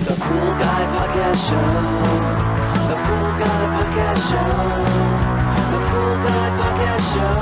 The Pool Guy Podcast Show. The Pool Guy Podcast Show. The Pool Guy Podcast Show.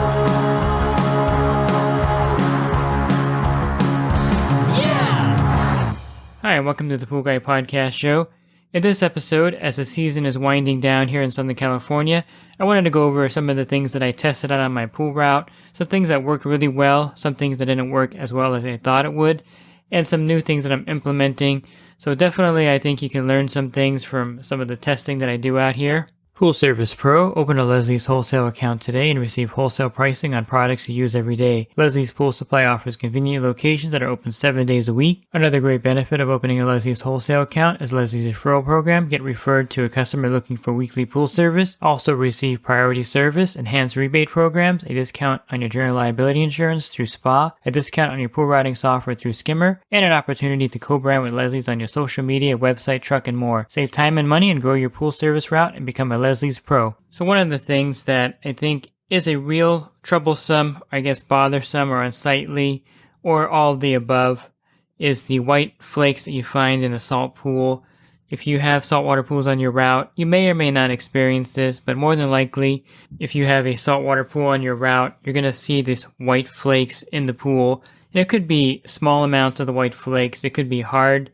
Yeah! Hi, and welcome to the Pool Guy Podcast Show. In this episode, as the season is winding down here in Southern California, I wanted to go over some of the things that I tested out on my pool route, some things that worked really well, some things that didn't work as well as I thought it would, and some new things that I'm implementing. So definitely I think you can learn some things from some of the testing that I do out here. Pool Service Pro, open a Leslie's wholesale account today and receive wholesale pricing on products you use every day. Leslie's Pool Supply offers convenient locations that are open 7 days a week. Another great benefit of opening a Leslie's wholesale account is Leslie's referral program. Get referred to a customer looking for weekly pool service. Also receive priority service, enhanced rebate programs, a discount on your general liability insurance through SPA, a discount on your pool routing software through Skimmer, and an opportunity to co-brand with Leslie's on your social media, website, truck, and more. Save time and money and grow your pool service route and become a Leslie's Pro. So one of the things that I think is a real troublesome, bothersome or unsightly, or all of the above, is the white flakes that you find in a salt pool. If you have saltwater pools on your route, you may or may not experience this, but more than likely, if you have a saltwater pool on your route, you're going to see these white flakes in the pool. And it could be small amounts of the white flakes. It could be hard,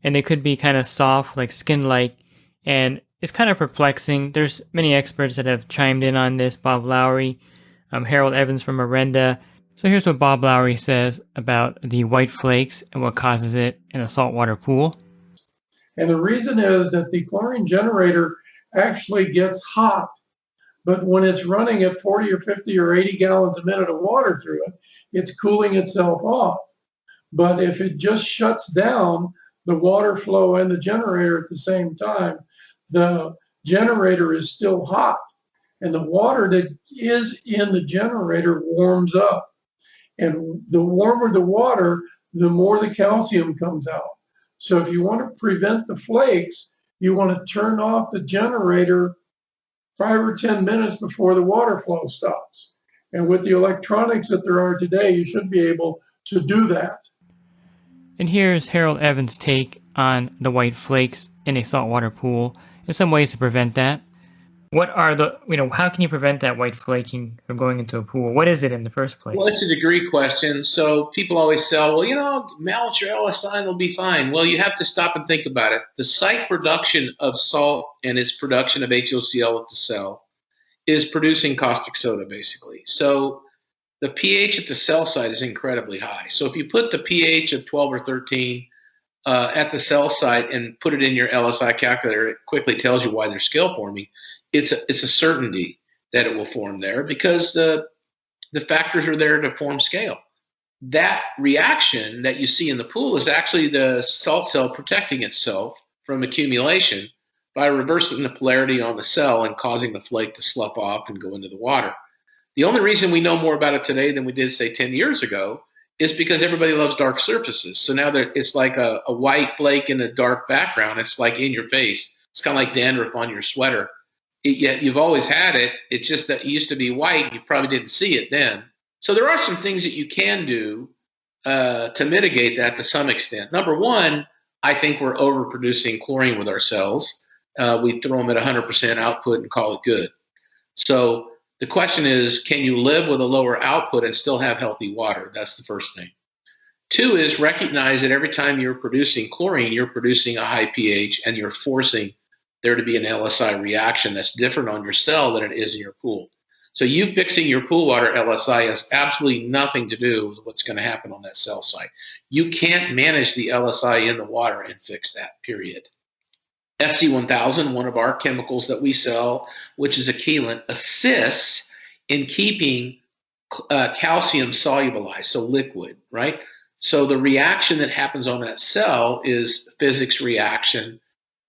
and they could be kind of soft, like skin-like, and it's kind of perplexing. There's many experts that have chimed in on this. Bob Lowry, Harold Evans from Arenda. So here's what Bob Lowry says about the white flakes and what causes it in a saltwater pool. And the reason is that the chlorine generator actually gets hot, but when it's running at 40 or 50 or 80 gallons a minute of water through it, it's cooling itself off. But if it just shuts down the water flow and the generator at the same time, the generator is still hot, and the water that is in the generator warms up. And the warmer the water, the more the calcium comes out. So if you want to prevent the flakes, you want to turn off the generator 5 or 10 minutes before the water flow stops. And with the electronics that there are today, you should be able to do that. And here's Harold Evans' take on the white flakes in a saltwater pool. There's some ways to prevent that. What are how can you prevent that white flaking from going into a pool? What is it in the first place? Well, it's a degree question. So people always say, well, melt your LSI and they'll be fine. Well, you have to stop and think about it. The site production of salt and its production of HOCl at the cell is producing caustic soda, basically. So the pH at the cell site is incredibly high. So if you put the pH of 12 or 13 at the cell site and put it in your LSI calculator, it quickly tells you why they're scale forming. It's a certainty that it will form there because the factors are there to form scale. That reaction that you see in the pool is actually the salt cell protecting itself from accumulation by reversing the polarity on the cell and causing the flake to slough off and go into the water. The only reason we know more about it today than we did, say, 10 years ago is because everybody loves dark surfaces. So now it's like a white flake in a dark background. It's like in your face. It's kind of like dandruff on your sweater. Yet you've always had it. It's just that it used to be white. You probably didn't see it then. So there are some things that you can do to mitigate that to some extent. Number one, I think we're overproducing chlorine with our cells. We throw them at 100% output and call it good. So the question is, can you live with a lower output and still have healthy water? That's the first thing. Two is recognize that every time you're producing chlorine, you're producing a high pH and you're forcing there to be an LSI reaction that's different on your cell than it is in your pool. So you fixing your pool water LSI has absolutely nothing to do with what's going to happen on that cell site. You can't manage the LSI in the water and fix that, period. SC1000, one of our chemicals that we sell, which is a chelant, assists in keeping calcium solubilized, so liquid, right? So the reaction that happens on that cell is physics reaction.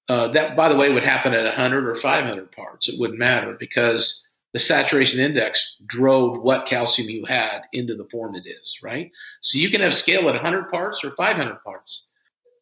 That, by the way, would happen at 100 or 500 parts. It wouldn't matter because the saturation index drove what calcium you had into the form it is, right? So you can have scale at 100 parts or 500 parts.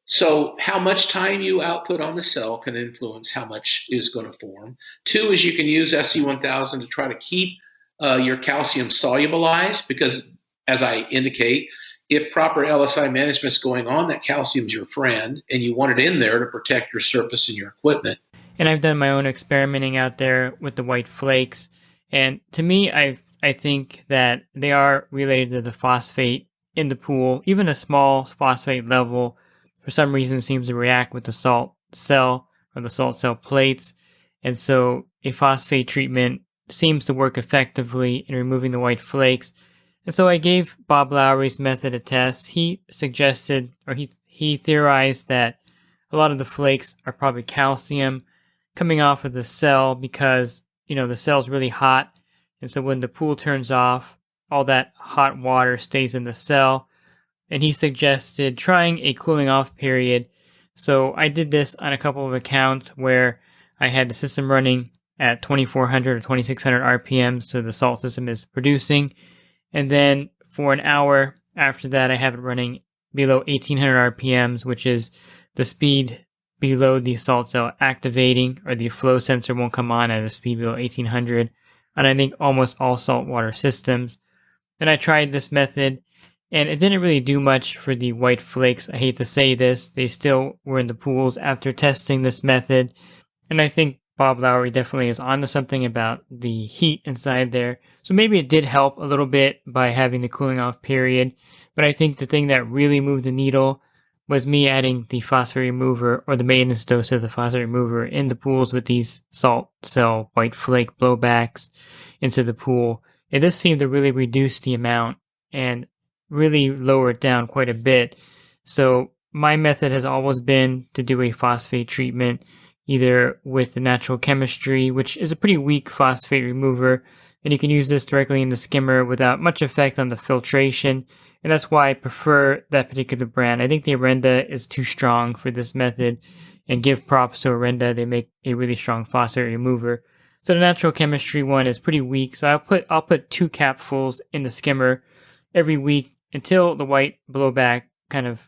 So how much time you output on the cell can influence how much is going to form. Two is you can use SC1000 to try to keep your calcium solubilized because, as I indicate, if proper LSI management is going on, that calcium's your friend, and you want it in there to protect your surface and your equipment. And I've done my own experimenting out there with the white flakes. And to me, I think that they are related to the phosphate in the pool. Even a small phosphate level, for some reason, seems to react with the salt cell or the salt cell plates. And so a phosphate treatment seems to work effectively in removing the white flakes. And so I gave Bob Lowry's method a test. He suggested, or he theorized that a lot of the flakes are probably calcium coming off of the cell because, the cell's really hot. And so when the pool turns off, all that hot water stays in the cell. And he suggested trying a cooling off period. So I did this on a couple of accounts where I had the system running at 2400 or 2600 RPM, so the salt system is producing. And then for an hour after that, I have it running below 1800 RPMs, which is the speed below the salt cell activating, or the flow sensor won't come on at a speed below 1800. And I think almost all saltwater systems. Then I tried this method, and it didn't really do much for the white flakes. I hate to say this, they still were in the pools after testing this method. And I think Bob Lowry definitely is onto something about the heat inside there. So maybe it did help a little bit by having the cooling off period. But I think the thing that really moved the needle was me adding the phosphate remover, or the maintenance dose of the phosphate remover, in the pools with these salt cell white flake blowbacks into the pool. And this seemed to really reduce the amount and really lower it down quite a bit. So my method has always been to do a phosphate treatment, either with the natural chemistry, which is a pretty weak phosphate remover, and you can use this directly in the skimmer without much effect on the filtration, and that's why I prefer that particular brand. I think the Arenda is too strong for this method, and give props to Arenda, they make a really strong phosphate remover. So the natural chemistry one is pretty weak, so I'll put 2 capfuls in the skimmer every week until the white blowback kind of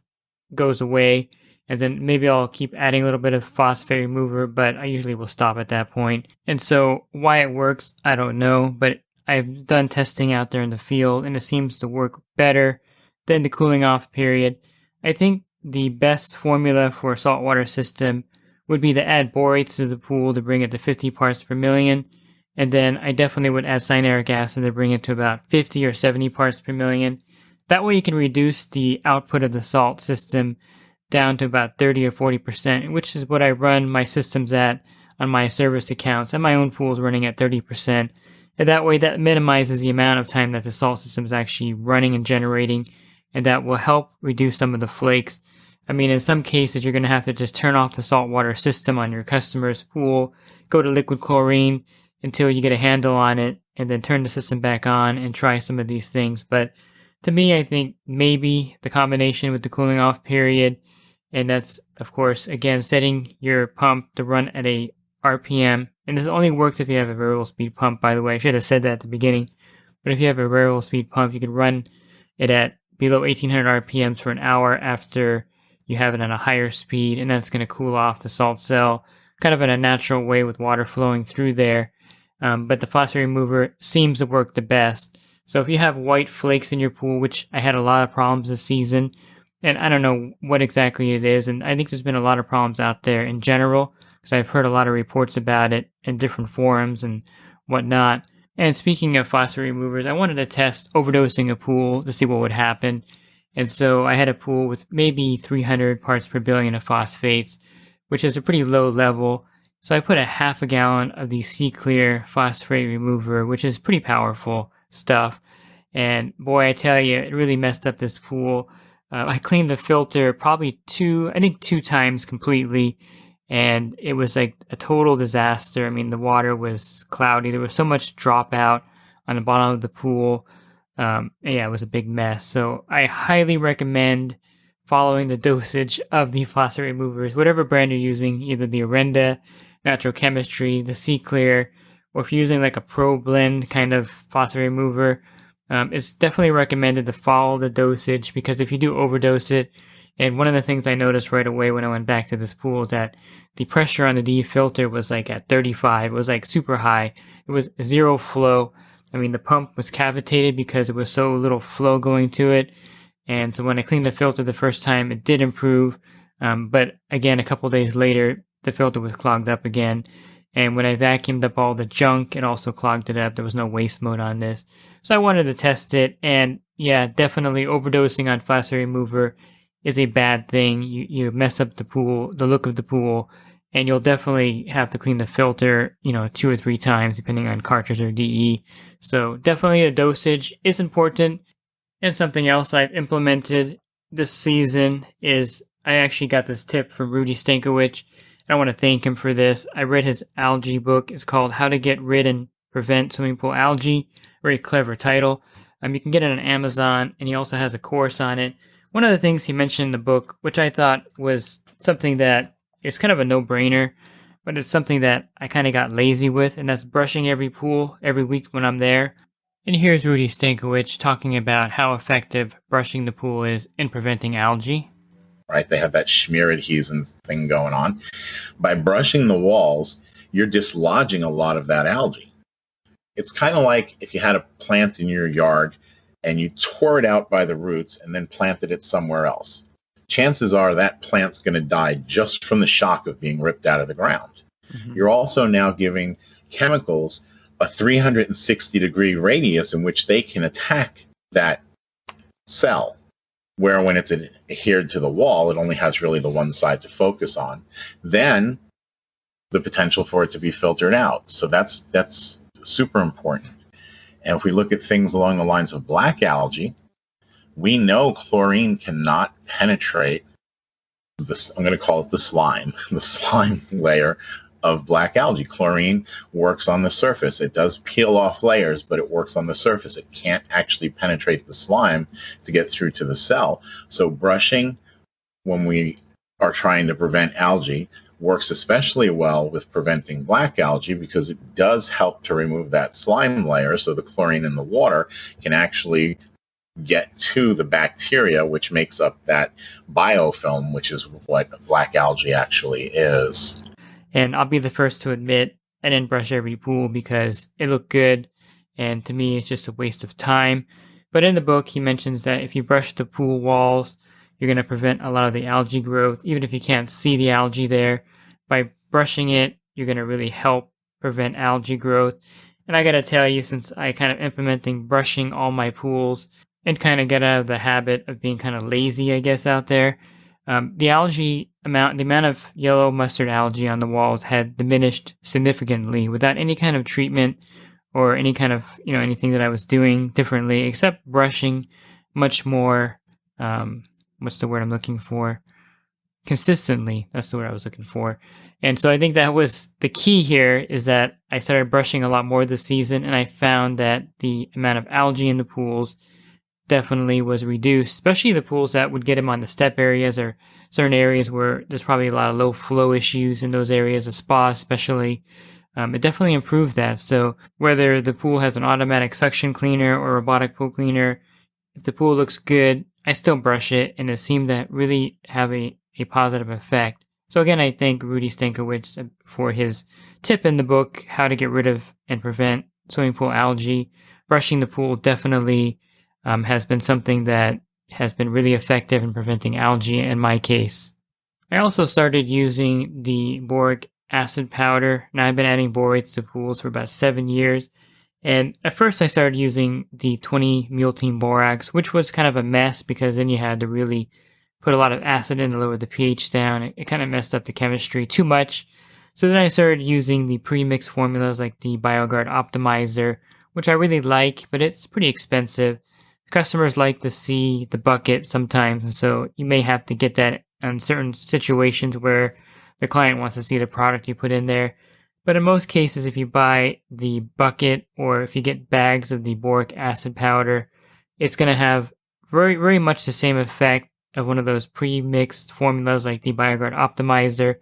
goes away. And then maybe I'll keep adding a little bit of phosphate remover, but I usually will stop at that point. And so why it works, I don't know, but I've done testing out there in the field, and it seems to work better than the cooling off period. I think the best formula for a saltwater system would be to add borates to the pool to bring it to 50 parts per million. And then I definitely would add cyanuric acid to bring it to about 50 or 70 parts per million. That way you can reduce the output of the salt system down to about 30 or 40%, which is what I run my systems at on my service accounts, and my own pool is running at 30%. And that way that minimizes the amount of time that the salt system is actually running and generating, and that will help reduce some of the flakes. I mean, in some cases, you're going to have to just turn off the saltwater system on your customer's pool, go to liquid chlorine until you get a handle on it, and then turn the system back on and try some of these things. But to me, I think maybe the combination with the cooling off period, and that's, of course, again, setting your pump to run at a RPM. And this only works if you have a variable speed pump, by the way. I should have said that at the beginning. But if you have a variable speed pump, you can run it at below 1800 RPMs for an hour after you have it on a higher speed, and that's going to cool off the salt cell kind of in a natural way with water flowing through there. But the phosphate remover seems to work the best. So if you have white flakes in your pool, which I had a lot of problems this season, and I don't know what exactly it is, and I think there's been a lot of problems out there in general, because I've heard a lot of reports about it in different forums and whatnot. And speaking of phosphate removers, I wanted to test overdosing a pool to see what would happen. And so I had a pool with maybe 300 parts per billion of phosphates, which is a pretty low level. So I put a half a gallon of the Sea Clear phosphate remover, which is pretty powerful stuff. And boy, I tell you, it really messed up this pool. I cleaned the filter probably two times completely, and it was like a total disaster. I mean, the water was cloudy. There was so much dropout on the bottom of the pool. It was a big mess. So I highly recommend following the dosage of the phosphate removers, whatever brand you're using, either the Arenda, Natural Chemistry, the Sea Clear, or if you're using like a Pro Blend kind of phosphate remover. It's definitely recommended to follow the dosage, because if you do overdose it, and one of the things I noticed right away when I went back to this pool is that the pressure on the D filter was like at 35. It was like super high. It was zero flow. I mean, the pump was cavitated because there was so little flow going to it. And so when I cleaned the filter the first time, it did improve. But again, a couple days later, the filter was clogged up again. And when I vacuumed up all the junk, it also clogged it up. There was no waste mode on this. So I wanted to test it. And yeah, definitely overdosing on phosphate remover is a bad thing. You mess up the pool, the look of the pool, and you'll definitely have to clean the filter, 2 or 3 times, depending on cartridge or DE. So definitely a dosage is important. And something else I've implemented this season is I actually got this tip from Rudy Stankiewicz. I want to thank him for this. I read his algae book. It's called How to Get Rid and Prevent Swimming Pool Algae. Very clever title. You can get it on Amazon, and he also has a course on it. One of the things he mentioned in the book, which I thought was something that is kind of a no-brainer, but it's something that I kind of got lazy with, and that's brushing every pool every week when I'm there. And here's Rudy Stankiewicz talking about how effective brushing the pool is in preventing algae. Right, they have that schmear adhesion thing going on. By brushing the walls, you're dislodging a lot of that algae. It's kind of like if you had a plant in your yard and you tore it out by the roots and then planted it somewhere else. Chances are that plant's going to die just from the shock of being ripped out of the ground. Mm-hmm. You're also now giving chemicals a 360-degree radius in which they can attack that cell, where when it's adhered to the wall, it only has really the one side to focus on. Then the potential for it to be filtered out. So that's super important. And if we look at things along the lines of black algae, we know chlorine cannot penetrate this, I'm going to call it the slime layer of black algae. Chlorine works on the surface. It does peel off layers, but it works on the surface. It can't actually penetrate the slime to get through to the cell. So brushing, when we are trying to prevent algae, works especially well with preventing black algae because it does help to remove that slime layer, so the chlorine in the water can actually get to the bacteria, which makes up that biofilm, which is what black algae actually is. And I'll be the first to admit I didn't brush every pool because it looked good, and to me it's just a waste of time. But in the book, he mentions that if you brush the pool walls, you're going to prevent a lot of the algae growth, even if you can't see the algae there. By brushing it, you're going to really help prevent algae growth. And I got to tell you, since I kind of implementing brushing all my pools and kind of get out of the habit of being kind of lazy, I guess, out there, the amount of yellow mustard algae on the walls had diminished significantly without any kind of treatment or any kind of, anything that I was doing differently, except brushing much more, what's the word I'm looking for? Consistently. That's the word I was looking for. And so I think that was the key here, is that I started brushing a lot more this season, and I found that the amount of algae in the pools definitely was reduced, especially the pools that would get them on the step areas or certain areas where there's probably a lot of low flow issues in those areas, a spa especially. It definitely improved that. So whether the pool has an automatic suction cleaner or robotic pool cleaner, if the pool looks good, I still brush it, and it seemed to really have a positive effect. So again, I thank Rudy Stankiewicz for his tip in the book, How to Get Rid of and Prevent Swimming Pool Algae. Brushing the pool definitely has been something that has been really effective in preventing algae in my case. I also started using the boric acid powder. Now I've been adding borates to pools for about 7 years. And at first I started using the 20 multein borax, which was kind of a mess because then you had to really put a lot of acid in to lower the pH down. It kind of messed up the chemistry too much. So then I started using the pre-mixed formulas like the BioGuard Optimizer, which I really like, but it's pretty expensive. Customers like to see the bucket sometimes, and so you may have to get that in certain situations where the client wants to see the product you put in there. But in most cases, if you buy the bucket or if you get bags of the boric acid powder, it's going to have very, very much the same effect of one of those pre-mixed formulas like the BioGuard Optimizer.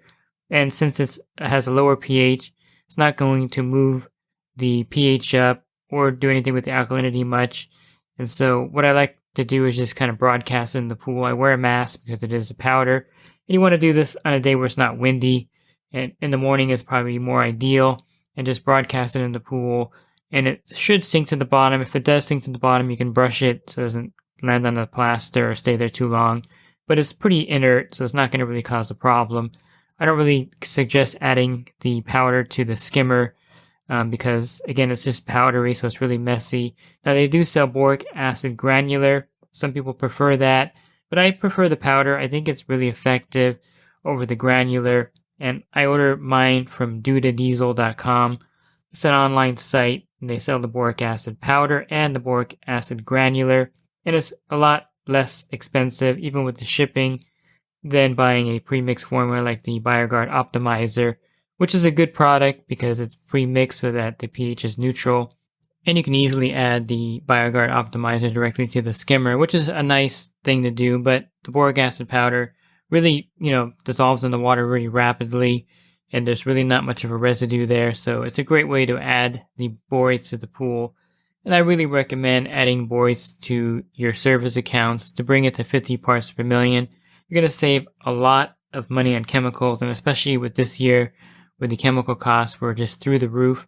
And since it has a lower pH, it's not going to move the pH up or do anything with the alkalinity much. And so what I like to do is just kind of broadcast in the pool. I wear a mask because it is a powder. And you want to do this on a day where it's not windy. And in the morning is probably more ideal. And just broadcast it in the pool. And it should sink to the bottom. If it does sink to the bottom, you can brush it so it doesn't land on the plaster or stay there too long. But it's pretty inert, so it's not going to really cause a problem. I don't really suggest adding the powder to the skimmer because, again, it's just powdery, so it's really messy. Now, they do sell boric acid granular. Some people prefer that, but I prefer the powder. I think it's really effective over the granular, and I order mine from dudadiesel.com. It's an online site, and they sell the boric acid powder and the boric acid granular, and it's a lot less expensive, even with the shipping, than buying a pre-mixed formula like the BioGuard Optimizer, which is a good product because it's pre-mixed so that the pH is neutral. And you can easily add the BioGuard Optimizer directly to the skimmer, which is a nice thing to do, but the boric acid powder really, dissolves in the water really rapidly, and there's really not much of a residue there, so it's a great way to add the borates to the pool. And I really recommend adding borates to your service accounts to bring it to 50 parts per million. You're going to save a lot of money on chemicals, and especially with this year, where the chemical costs were just through the roof,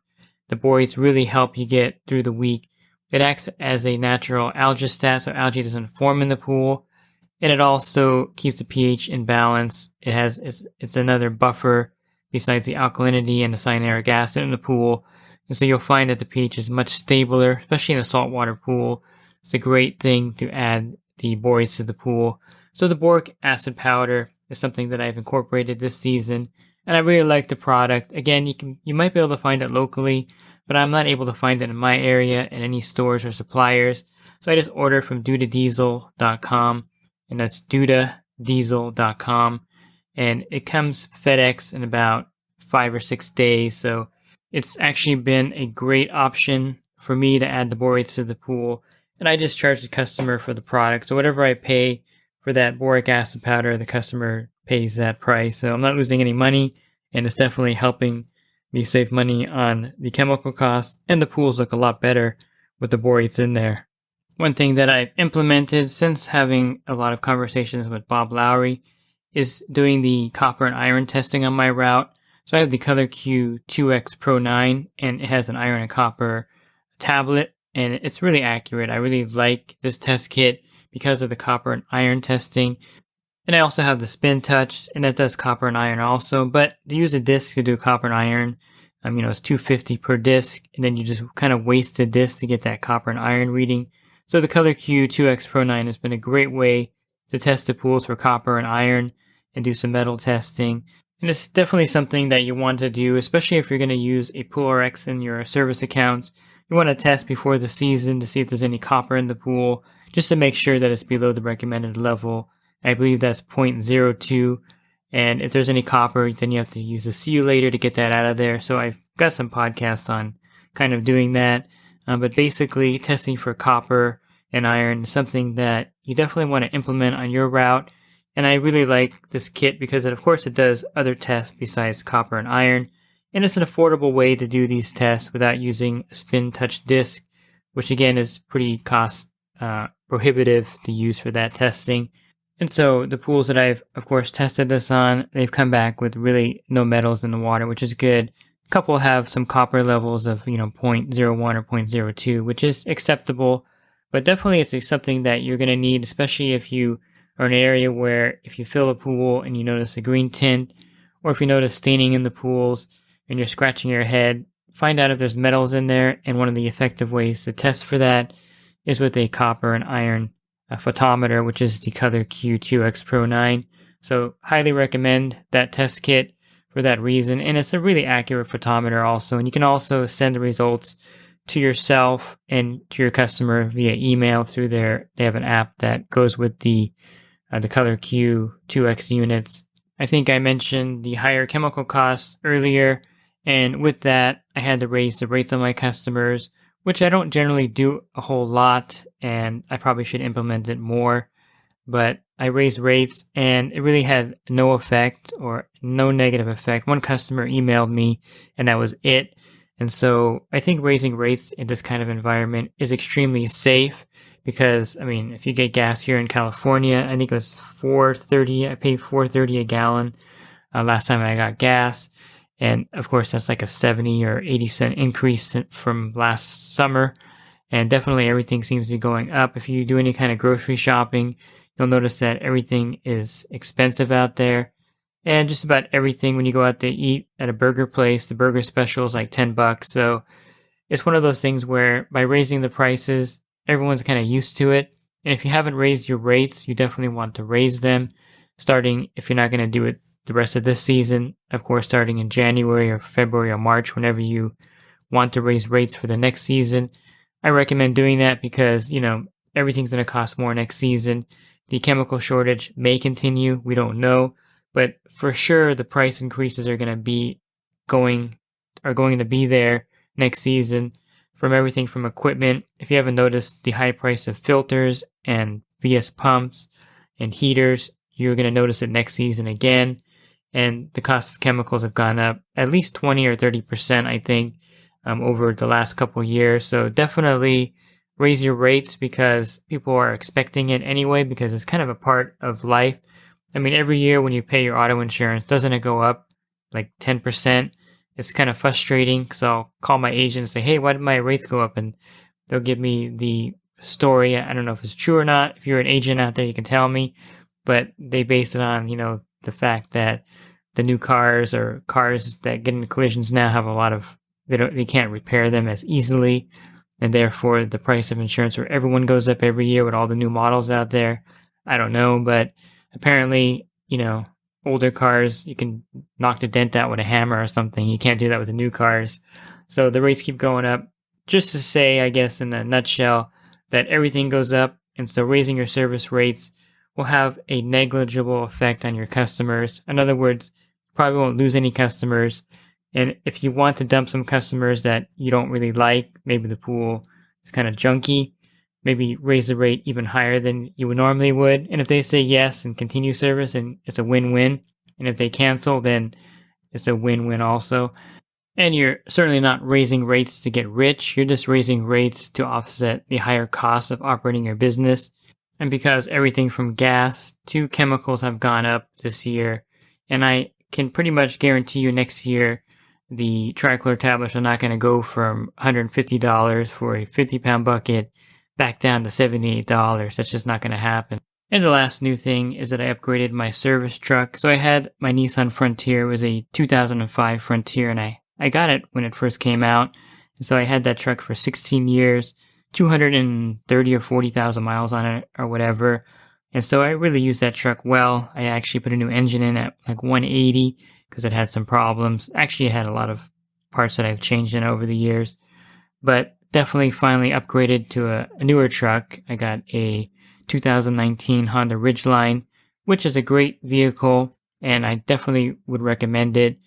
the borates really help you get through the week. It acts as a natural algistat, so algae doesn't form in the pool, and it also keeps the pH in balance. It's another buffer besides the alkalinity and the cyanuric acid in the pool. And so you'll find that the pH is much stabler, especially in a saltwater pool. It's a great thing to add the borates to the pool. So the boric acid powder is something that I've incorporated this season, and I really like the product. Again, you might be able to find it locally, but I'm not able to find it in my area in any stores or suppliers. So I just order from dudadiesel.com, and that's dudadiesel.com, and it comes FedEx in about 5 or 6 days. So it's actually been a great option for me to add the borates to the pool, and I just charge the customer for the product. So whatever I pay for that boric acid powder, the customer pays that price. So I'm not losing any money, and it's definitely helping me save money on the chemical costs, and the pools look a lot better with the borates in there. One thing that I've implemented since having a lot of conversations with Bob Lowry is doing the copper and iron testing on my route. So I have the Color Q 2X Pro 9, and it has an iron and copper tablet, and it's really accurate. I really like this test kit because of the copper and iron testing. And I also have the Spin Touch, and that does copper and iron also, but to use a disc to do copper and iron, it's $250 per disc, and then you just kind of waste the disc to get that copper and iron reading. So the Color Q 2X Pro 9 has been a great way to test the pools for copper and iron and do some metal testing. And it's definitely something that you want to do, especially if you're going to use a PoolRx in your service accounts. You want to test before the season to see if there's any copper in the pool, just to make sure that it's below the recommended level. I believe that's 0.02. And if there's any copper, then you have to use a CU-lator to get that out of there. So I've got some podcasts on kind of doing that. But basically, testing for copper and iron is something that you definitely want to implement on your route. And I really like this kit because, of course, it does other tests besides copper and iron. And it's an affordable way to do these tests without using a Spin Touch disc, which again is pretty cost prohibitive to use for that testing. And so the pools that I've, of course, tested this on, they've come back with really no metals in the water, which is good. A couple have some copper levels of, 0.01 or 0.02, which is acceptable. But definitely it's something that you're going to need, especially if you are in an area where if you fill a pool and you notice a green tint, or if you notice staining in the pools and you're scratching your head, find out if there's metals in there. And one of the effective ways to test for that is with a copper and iron photometer, which is the Color Q 2X Pro 9. So highly recommend that test kit for that reason. And it's a really accurate photometer also. And you can also send the results to yourself and to your customer via email through they have an app that goes with the Color Q 2X units. I think I mentioned the higher chemical costs earlier. And with that, I had to raise the rates on my customers, which I don't generally do a whole lot, and I probably should implement it more. But I raised rates, and it really had no effect or no negative effect. One customer emailed me, and that was it. And so I think raising rates in this kind of environment is extremely safe because, if you get gas here in California, I think it was $4.30. I paid $4.30 a gallon last time I got gas. And of course, that's like a 70 or 80 cent increase from last summer. And definitely everything seems to be going up. If you do any kind of grocery shopping, you'll notice that everything is expensive out there. And just about everything, when you go out to eat at a burger place, the burger special is like $10. So it's one of those things where by raising the prices, everyone's kind of used to it. And if you haven't raised your rates, you definitely want to raise them, starting, if you're not going to do it the rest of this season, of course, starting in January or February or March, whenever you want to raise rates for the next season. I recommend doing that because, everything's going to cost more next season. The chemical shortage may continue. We don't know. But for sure, the price increases are going to be going to be there next season, from everything from equipment. If you haven't noticed the high price of filters and VS pumps and heaters, you're going to notice it next season again. And the cost of chemicals have gone up at least 20 or 30%, I think, over the last couple of years. So definitely raise your rates because people are expecting it anyway, because it's kind of a part of life. I mean, every year when you pay your auto insurance, doesn't it go up like 10%? It's kind of frustrating, so I'll call my agent and say, hey, why did my rates go up? And they'll give me the story. I don't know if it's true or not. If you're an agent out there, you can tell me. But they base it on, the fact that the new cars or cars that get into collisions now have a lot of, they can't repair them as easily. And therefore, the price of insurance for everyone goes up every year with all the new models out there. I don't know, but apparently, older cars, you can knock the dent out with a hammer or something. You can't do that with the new cars. So the rates keep going up. Just to say, I guess, in a nutshell, that everything goes up. And so raising your service rates will have a negligible effect on your customers. In other words, you probably won't lose any customers. And if you want to dump some customers that you don't really like, maybe the pool is kind of junky, maybe raise the rate even higher than you would normally would. And if they say yes and continue service, then it's a win-win. And if they cancel, then it's a win-win also. And you're certainly not raising rates to get rich. You're just raising rates to offset the higher costs of operating your business. And because everything from gas to chemicals have gone up this year, and I can pretty much guarantee you next year, the trichlor tablets are not going to go from $150 for a 50-pound bucket back down to $78. That's just not going to happen. And the last new thing is that I upgraded my service truck. So I had my Nissan Frontier. It was a 2005 Frontier, and I got it when it first came out. And so I had that truck for 16 years, 230 or 40,000 miles on it or whatever. And so I really used that truck well. I actually put a new engine in at like 180 because it had some problems. Actually, it had a lot of parts that I've changed in over the years. But definitely finally upgraded to a newer truck. I got a 2019 Honda Ridgeline, which is a great vehicle, and I definitely would recommend it.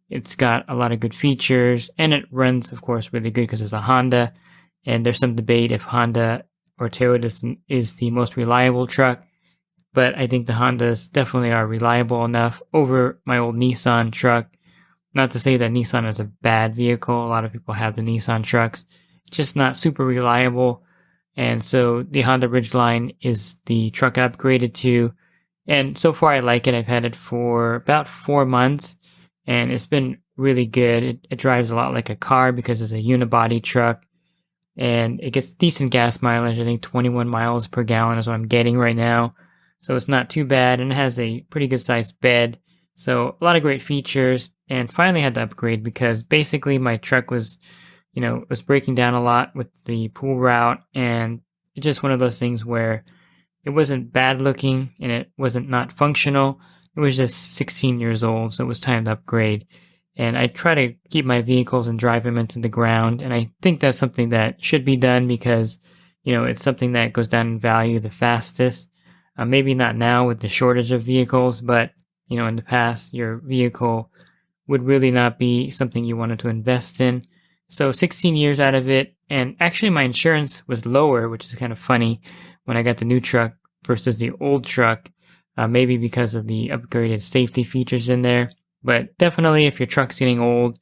It's got a lot of good features, and it runs, of course, really good because it's a Honda. And there's some debate if Honda or Toyota is the most reliable truck, but I think the Hondas definitely are reliable enough over my old Nissan truck. Not to say that Nissan is a bad vehicle. A lot of people have the Nissan trucks. Just not super reliable. And so the Honda Ridgeline is the truck I upgraded to. And so far I like it. I've had it for about 4 months and it's been really good. It drives a lot like a car because it's a unibody truck and it gets decent gas mileage. I think 21 miles per gallon is what I'm getting right now. So it's not too bad and it has a pretty good sized bed. So a lot of great features, and finally had to upgrade because basically my truck was was breaking down a lot with the pool route, and it's just one of those things where it wasn't bad looking and it wasn't not functional. It was just 16 years old, so it was time to upgrade. And I try to keep my vehicles and drive them into the ground, and I think that's something that should be done because, it's something that goes down in value the fastest. Maybe not now with the shortage of vehicles, but, in the past, your vehicle would really not be something you wanted to invest in. So 16 years out of it, and actually my insurance was lower, which is kind of funny when I got the new truck versus the old truck, maybe because of the upgraded safety features in there. But definitely if your truck's getting old,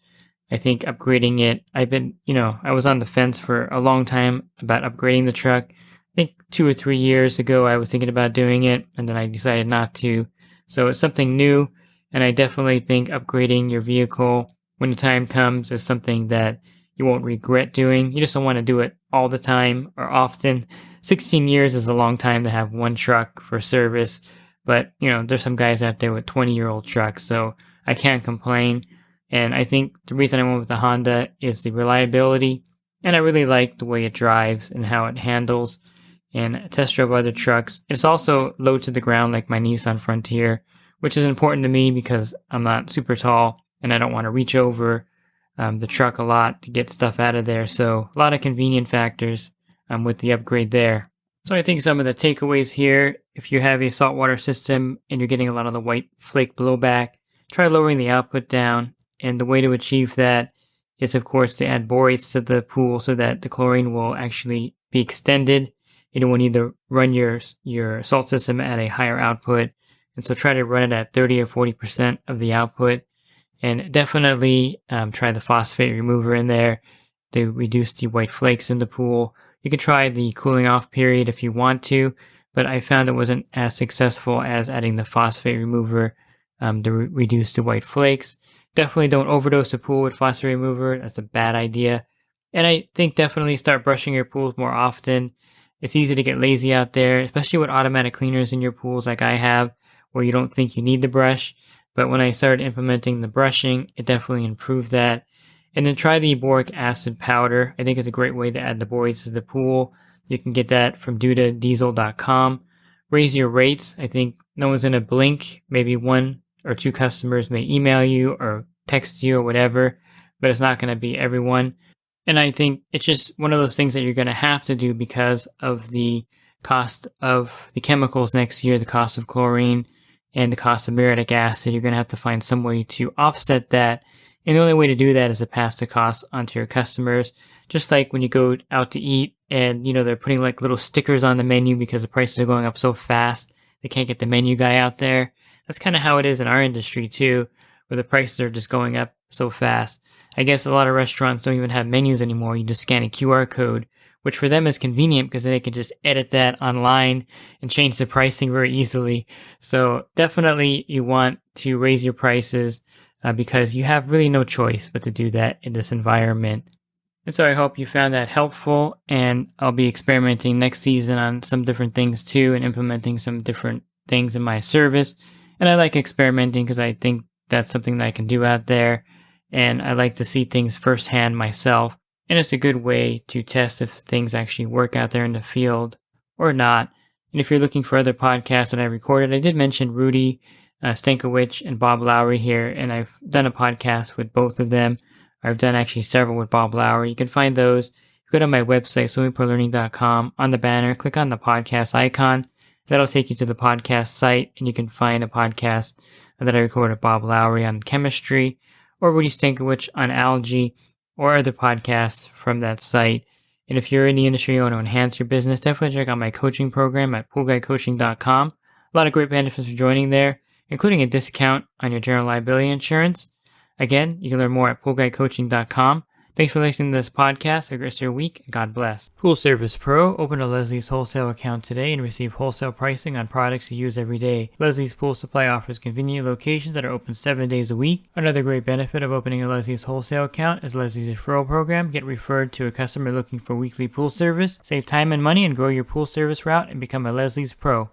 I think upgrading it, I was on the fence for a long time about upgrading the truck. I think 2 or 3 years ago I was thinking about doing it, and then I decided not to. So it's something new, and I definitely think upgrading your vehicle when the time comes is something that you won't regret doing. You just don't want to do it all the time or often. 16 years is a long time to have one truck for service, but there's some guys out there with 20-year-old trucks, so I can't complain. And I think the reason I went with the Honda is the reliability, and I really like the way it drives and how it handles. And I test drove other trucks. It's also low to the ground like my Nissan Frontier, which is important to me because I'm not super tall and I don't want to reach over the truck a lot to get stuff out of there. So a lot of convenient factors with the upgrade there. So I think some of the takeaways here, if you have a saltwater system and you're getting a lot of the white flake blowback, try lowering the output down. And the way to achieve that is, of course, to add borates to the pool so that the chlorine will actually be extended. You will need to run your salt system at a higher output. And so try to run it at 30 or 40% of the output. And definitely try the phosphate remover in there to reduce the white flakes in the pool. You can try the cooling off period if you want to, but I found it wasn't as successful as adding the phosphate remover to reduce the white flakes. Definitely don't overdose the pool with phosphate remover. That's a bad idea. And I think definitely start brushing your pools more often. It's easy to get lazy out there, especially with automatic cleaners in your pools like I have, where you don't think you need the brush. But when I started implementing the brushing, it definitely improved that. And then try the boric acid powder. I think it's a great way to add the borates to the pool. You can get that from dudadiesel.com. Raise your rates. I think no one's going to blink. Maybe 1 or 2 customers may email you or text you or whatever, but it's not going to be everyone. And I think it's just one of those things that you're going to have to do because of the cost of the chemicals next year, the cost of chlorine and the cost of muriatic acid. You're going to have to find some way to offset that. And the only way to do that is to pass the cost onto your customers. Just like when you go out to eat and, they're putting like little stickers on the menu because the prices are going up so fast, they can't get the menu guy out there. That's kind of how it is in our industry too, where the prices are just going up so fast. I guess a lot of restaurants don't even have menus anymore. You just scan a QR code, which for them is convenient because they can just edit that online and change the pricing very easily. So definitely you want to raise your prices because you have really no choice but to do that in this environment. And so I hope you found that helpful, and I'll be experimenting next season on some different things too and implementing some different things in my service. And I like experimenting because I think that's something that I can do out there, and I like to see things firsthand myself. And it's a good way to test if things actually work out there in the field or not. And if you're looking for other podcasts that I recorded, I did mention Rudy Stankiewicz and Bob Lowry here, and I've done a podcast with both of them. I've done actually several with Bob Lowry. You can find those. Go to my website, swimmingpoollearning.com. On the banner, click on the podcast icon. That'll take you to the podcast site, and you can find a podcast that I recorded with Bob Lowry on chemistry, or Rudy Stankiewicz on algae, or other podcasts from that site. And if you're in the industry and want to enhance your business, definitely check out my coaching program at poolguycoaching.com. A lot of great benefits for joining there, including a discount on your general liability insurance. Again, you can learn more at poolguycoaching.com. Thanks for listening to this podcast. Have a great rest of your week, and God bless. Pool Service Pro. Open a Leslie's wholesale account today and receive wholesale pricing on products you use every day. Leslie's Pool Supply offers convenient locations that are open 7 days a week. Another great benefit of opening a Leslie's wholesale account is Leslie's referral program. Get referred to a customer looking for weekly pool service. Save time and money and grow your pool service route and become a Leslie's Pro.